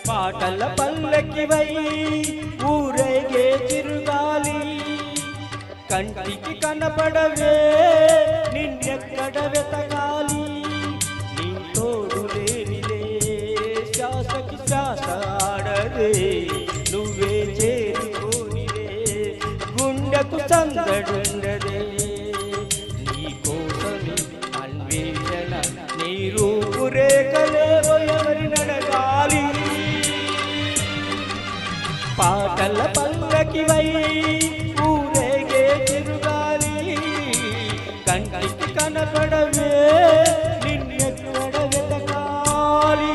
పాటల పల్లకివై ఊరేగే చిరుగాలి కంటికి కనపడవే నిన్నెక్కడ వెతకాలి నీ తోడు లేనిదే శ్వాసకి శ్వాస ఆడదే నువ్వే చేరుకోనిదే గుండెకు సందడుండదే నీ కోసమే అన్వేషణ నీ రూపురేఖలేవో ఎవరి నడగాలి పాటల పల్లకివై ఊరేగే చిరుగాలి కంటికి కనపడవే నిన్నెక్కడ వెతకాలి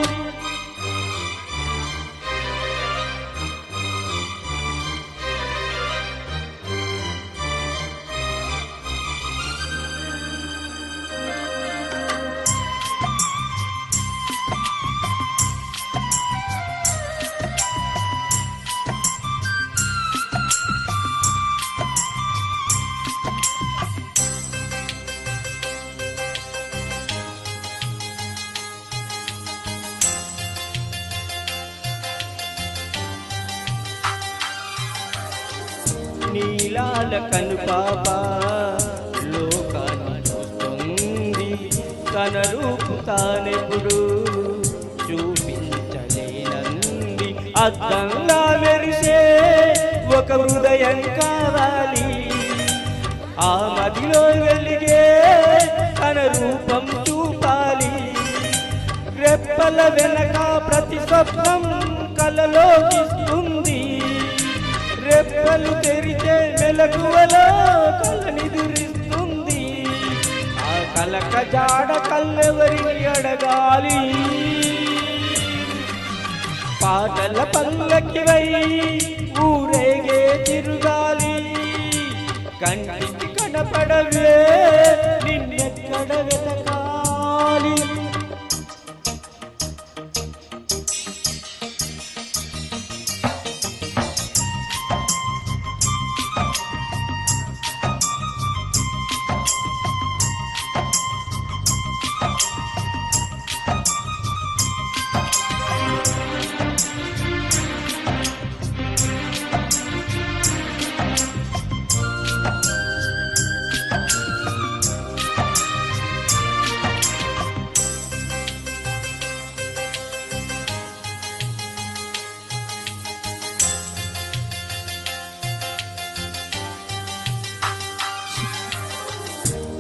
నీలాల కనుపాప లోకాన్ని చూస్తుంది తన రూపు తానెప్పుడు చూపించలేనంది అద్దంలా మెరిసే ఒక హృదయం కావాలి ఆ మదిలో వెలిగే తన రూపం చూపాలి రెప్పల వెనక ప్రతి స్వప్నం కలలోకిస్తుంది రెప్పలు తెరిచే మెలకువలో కలనిదురిస్తుంది ఆ కలక జాడ కల్లెవరిని అడగాలి పాటల పల్లకివై ఊరేగే తిరుగాలి కంటికి కనపడవే నిన్నెక్కడ వెతకాలి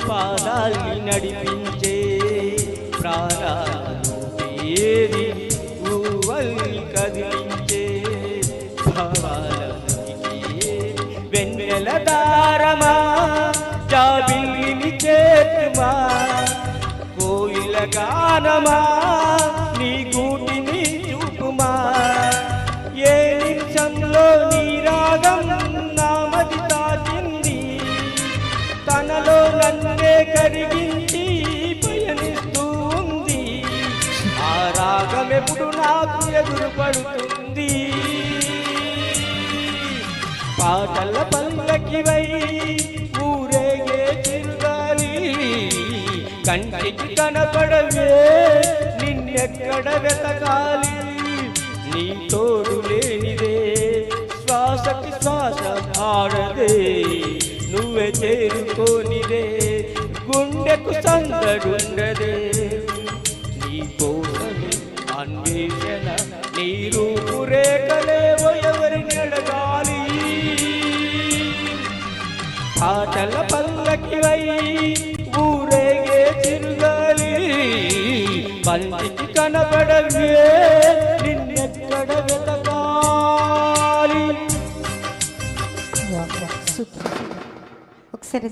పాదాల్ని నడిపించే ప్రాణాలు ఏది ఊవల్ని కదిలించే భావాలకి వెన్నెల దారమా జాబిల్లిని చేతుమా కోయిల గానమా నీ గూటిని చూపుమా ఏ నిమిషంలో నీ రాగం నామది తాకింది తనలో నన్నే కరిగించి పయనిస్తూ ఉంది ఆ రాగమెప్పుడు నాకు ఎదురు పడుతుంది పాటల పల్లకివై ఊరేగే చిరుగాలి కంటికి కనపడవే నిన్నెక్కడ వెతకాలి నీ తోడు లేనిదే శ్వాసకి శ్వాస ఆడదే నువ్వే చేరుకోనిదే గుండెకు సందడుండదే నీ కోసమే అన్వేషణ నీ రూపురేఖలేవో ఎవరిని అడగాలి పాటల పల్లకివై ఊరేగే తిరుగాలి పంటికి కనపడవే నిన్నెక్కడ వెతకాలి ఒకసారి